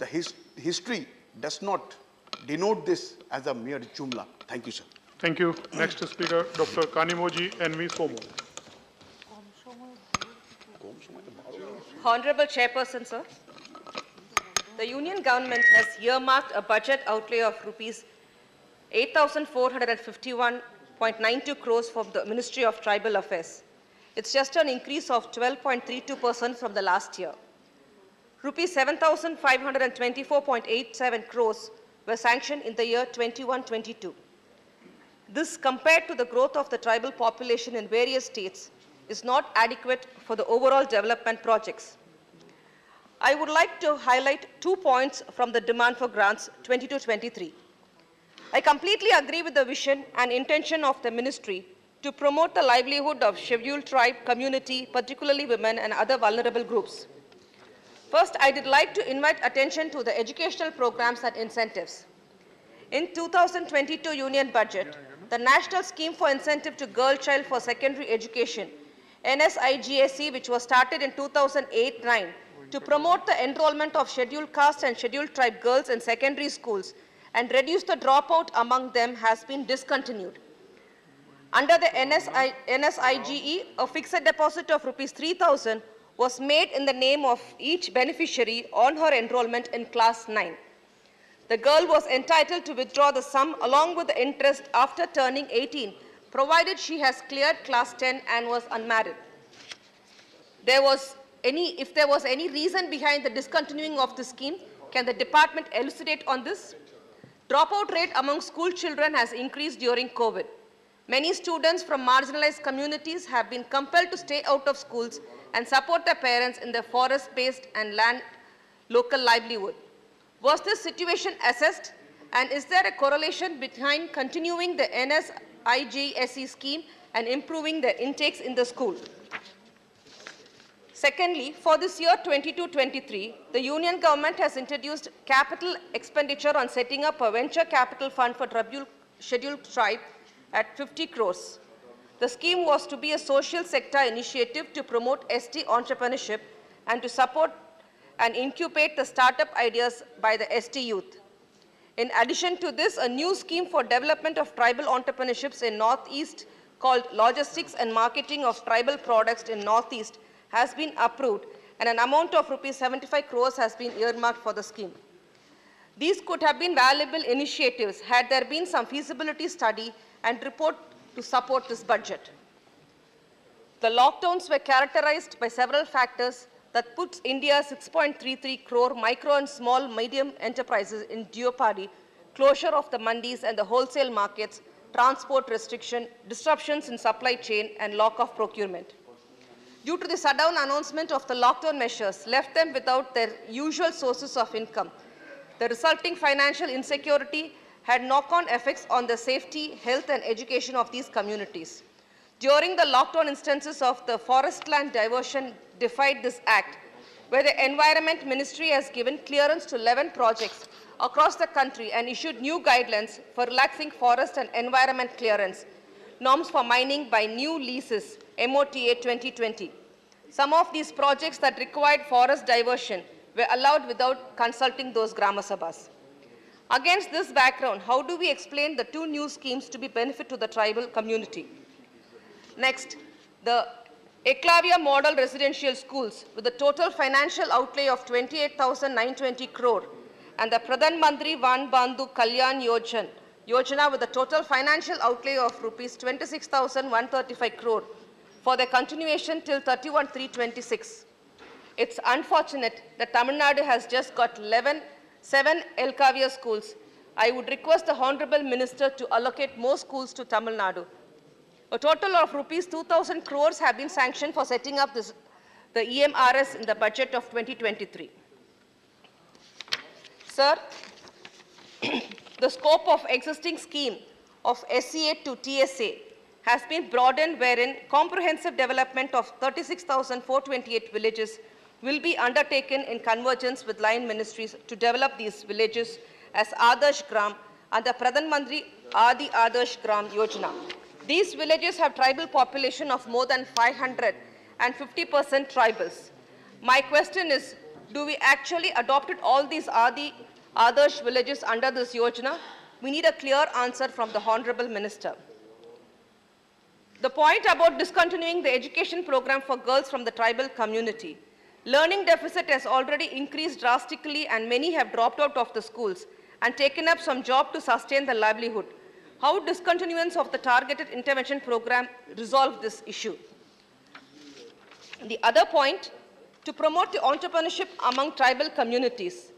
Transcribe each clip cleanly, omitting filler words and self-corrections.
history does not denote this as a mere jumla. Thank you, sir. Thank you. Next speaker, Dr. Kanimozhi, NV Somu. Honorable Chairperson, sir. The Union Government has earmarked a budget outlay of rupees 8,451.92 crores from the Ministry of Tribal Affairs. It's just an increase of 12.32% from the last year. Rupees 7,524.87 crores were sanctioned in the year 21-22. This, compared to the growth of the tribal population in various states, is not adequate for the overall development projects. I would like to highlight 2 points from the demand for grants 22-23. I completely agree with the vision and intention of the ministry to promote the livelihood of scheduled tribe community, particularly women and other vulnerable groups. First, I would like to invite attention to the educational programs and incentives. In 2022 Union Budget, the National Scheme for Incentive to Girl Child for Secondary Education, NSIGSE, which was started in 2008-09, to promote the enrollment of scheduled caste and scheduled tribe girls in secondary schools and reduce the dropout among them, has been discontinued. Under the NSIGE, a fixed deposit of rupees 3,000 was made in the name of each beneficiary on her enrollment in class 9. The girl was entitled to withdraw the sum along with the interest after turning 18, provided she has cleared class 10 and was unmarried. If there was any reason behind the discontinuing of the scheme, can the department elucidate on this? Dropout rate among school children has increased during COVID. Many students from marginalized communities have been compelled to stay out of schools and support their parents in their forest-based and land local livelihood. Was this situation assessed, and is there a correlation between continuing the NSIGSE scheme and improving the intakes in the school? Secondly, for this year 22-23, the Union Government has introduced capital expenditure on setting up a venture capital fund for scheduled tribe at 50 crores. The scheme was to be a social sector initiative to promote ST entrepreneurship and to support and incubate the startup ideas by the ST youth. In addition to this, a new scheme for development of tribal entrepreneurships in Northeast called Logistics and Marketing of Tribal Products in Northeast has been approved, and an amount of rupees 75 crores has been earmarked for the scheme. These could have been valuable initiatives had there been some feasibility study and report to support this budget. The lockdowns were characterized by several factors that puts India's 6.33 crore micro and small medium enterprises in jeopardy: closure of the mandis and the wholesale markets, transport restriction, disruptions in supply chain, and lock of procurement. Due to the shutdown announcement of the lockdown measures, left them without their usual sources of income. The resulting financial insecurity had knock-on effects on the safety, health, and education of these communities. During the lockdown, instances of the forest land diversion defied this act, where the Environment Ministry has given clearance to 11 projects across the country and issued new guidelines for relaxing forest and environment clearance norms for mining by new leases, MOTA 2020. Some of these projects that required forest diversion were allowed without consulting those Grama Sabhas. Against this background, how do we explain the two new schemes to be benefit to the tribal community? Next, the Eklavya Model Residential Schools with a total financial outlay of 28,920 crore and the Pradhan Mantri Van Bandhu Kalyan Yojana with a total financial outlay of rupees 26,135 crore for their continuation till 31/3/26. It's unfortunate that Tamil Nadu has just got 7 Eklavya schools. I would request the Honorable Minister to allocate more schools to Tamil Nadu. A total of rupees 2,000 crores have been sanctioned for setting up the EMRS in the budget of 2023. Sir, the scope of existing scheme of SCA to TSA has been broadened, wherein comprehensive development of 36,428 villages will be undertaken in convergence with line ministries to develop these villages as Adarsh Gram under Pradhan Mantri Adi Adarsh Gram Yojana. These villages have tribal population of more than 500 and 50% tribals. My question is, Do we actually adopted all these Adarsh villages under this Yojana? We need a clear answer from the Honorable Minister. The point about discontinuing the education program for girls from the tribal community. Learning deficit has already increased drastically and many have dropped out of the schools and taken up some job to sustain their livelihood. How discontinuance of the targeted intervention program resolve this issue? The other point, to promote the entrepreneurship among tribal communities.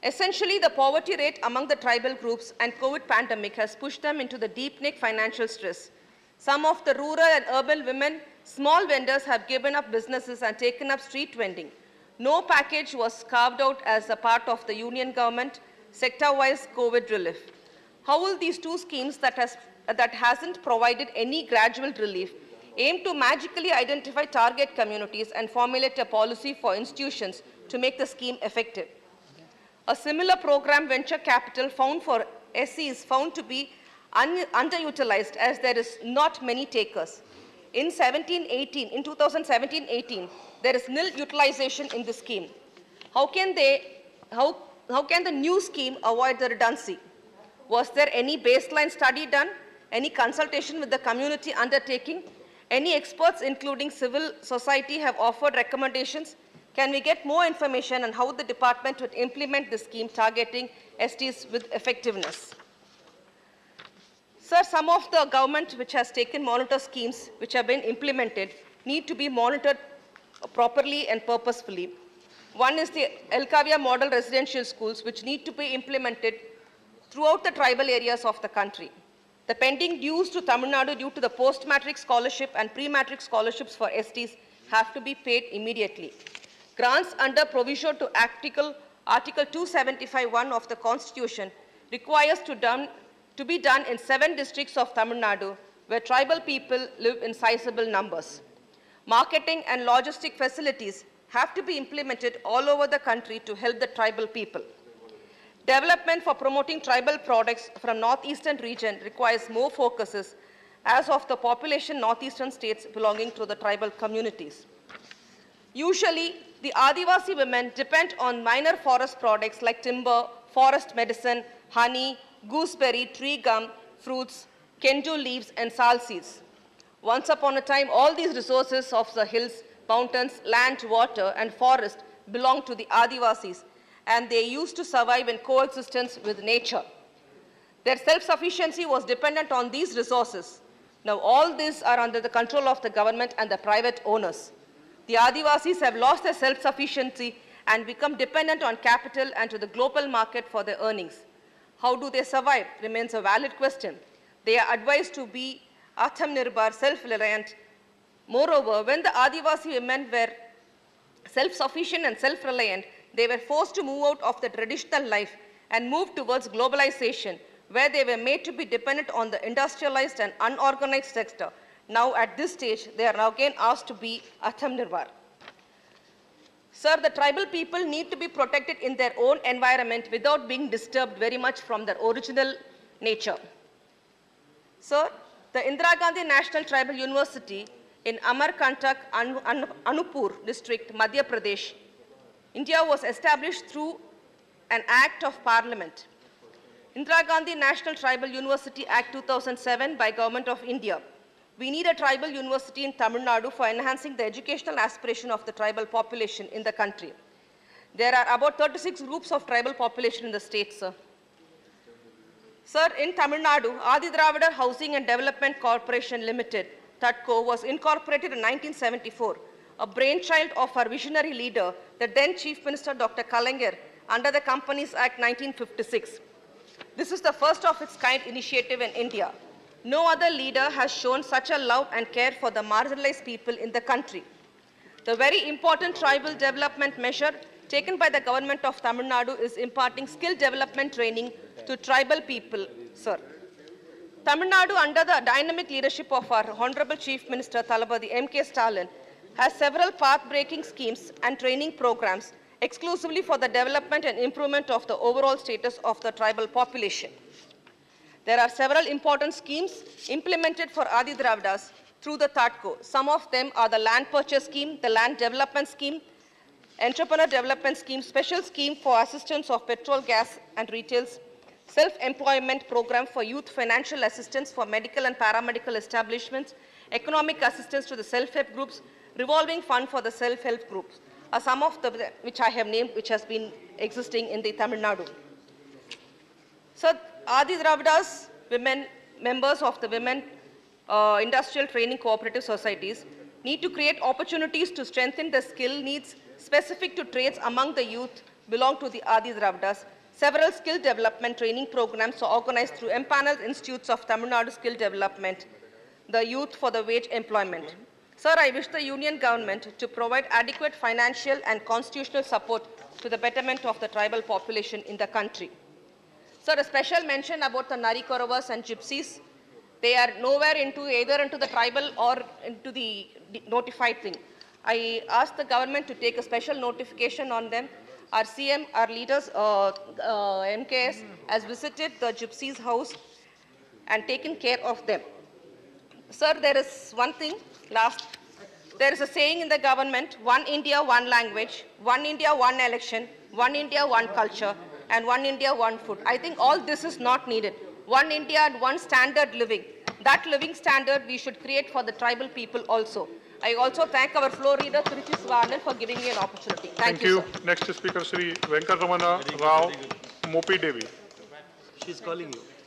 Essentially, the poverty rate among the tribal groups and COVID pandemic has pushed them into the deep-neck financial stress. Some of the rural and urban women, small vendors have given up businesses and taken up street vending. No package was carved out as a part of the union government sector-wise COVID relief. How will these two schemes that hasn't provided any gradual relief aim to magically identify target communities and formulate a policy for institutions to make the scheme effective? A similar program, venture capital, found for SC is found to be underutilized as there is not many takers. In 2017-18, there is nil utilization in the scheme. How can the new scheme avoid the redundancy? Was there any baseline study done? Any consultation with the community undertaking? Any experts, including civil society, have offered recommendations? Can we get more information on how the department would implement the scheme targeting STs with effectiveness? Sir, some of the government which has taken monitor schemes which have been implemented need to be monitored properly and purposefully. One is the Elkavia model residential schools which need to be implemented throughout the tribal areas of the country. The pending dues to Tamil Nadu due to the post-matric scholarship and pre-matric scholarships for STs have to be paid immediately. Grants under provision to Article 275(1) of the Constitution requires to be done in 7 districts of Tamil Nadu where tribal people live in sizable numbers. Marketing and logistic facilities have to be implemented all over the country to help the tribal people. Development for promoting tribal products from northeastern region requires more focuses as of the population northeastern states belonging to the tribal communities. Usually, the Adivasi women depend on minor forest products like timber, forest medicine, honey, gooseberry, tree gum, fruits, kendu leaves, and sal seeds. Once upon a time, all these resources of the hills, mountains, land, water, and forest belonged to the Adivasis, and they used to survive in coexistence with nature. Their self-sufficiency was dependent on these resources. Now all these are under the control of the government and the private owners. The Adivasis have lost their self-sufficiency and become dependent on capital and to the global market for their earnings. How do they survive remains a valid question. They are advised to be Atmanirbhar, self-reliant. Moreover, when the Adivasi women were self-sufficient and self-reliant, they were forced to move out of the traditional life and move towards globalization, where they were made to be dependent on the industrialized and unorganized sector. Now, at this stage, they are now again asked to be Atmanirbhar. Sir, the tribal people need to be protected in their own environment without being disturbed very much from their original nature. Sir, the Indira Gandhi National Tribal University in Amarkantak, Anupur district, Madhya Pradesh, India was established through an act of parliament. Indira Gandhi National Tribal University Act 2007 by Government of India. We need a tribal university in Tamil Nadu for enhancing the educational aspiration of the tribal population in the country. There are about 36 groups of tribal population in the state, sir. Sir, in Tamil Nadu, Adi Dravida Housing and Development Corporation Limited, TADCO, was incorporated in 1974, a brainchild of our visionary leader, the then Chief Minister Dr. Kalaignar, under the Companies Act 1956. This is the first of its kind initiative in India. No other leader has shown such a love and care for the marginalized people in the country. The very important tribal development measure taken by the government of Tamil Nadu is imparting skill development training to tribal people, sir. Tamil Nadu, under the dynamic leadership of our Honorable Chief Minister Thalapathy M.K. Stalin, has several path-breaking schemes and training programs exclusively for the development and improvement of the overall status of the tribal population. There are several important schemes implemented for Adi Dravidas through the TADCO. Some of them are the land purchase scheme, the land development scheme, entrepreneur development scheme, special scheme for assistance of petrol, gas and retails, self-employment program for youth, financial assistance for medical and paramedical establishments, economic assistance to the self-help groups, revolving fund for the self-help groups are some of the which I have named, which has been existing in the Tamil Nadu. So, Adi Dravidas, women, members of the women industrial training cooperative societies need to create opportunities to strengthen the skill needs specific to trades among the youth belong to the Adi Dravidas. Several skill development training programs are organized through empaneled institutes of Tamil Nadu skill development, the youth for the wage employment. Sir, I wish the union government to provide adequate financial and constitutional support to the betterment of the tribal population in the country. Sir, a special mention about the Nari Koravas and Gypsies. They are nowhere either into the tribal or into the notified thing. I ask the government to take a special notification on them. Our CM, our leaders, MKS, has visited the Gypsies' house and taken care of them. Sir, there is one thing, there is a saying in the government, one India, one language, one India, one election, one India, one culture, and one India, one food. I think all this is not needed. One India and one standard living. That living standard we should create for the tribal people also. I also thank our floor leader, Tiruchi Swanan, for giving me an opportunity. Thank you, sir. Next speaker, Sri Venkatamana Rao Mopi Devi. She's calling you.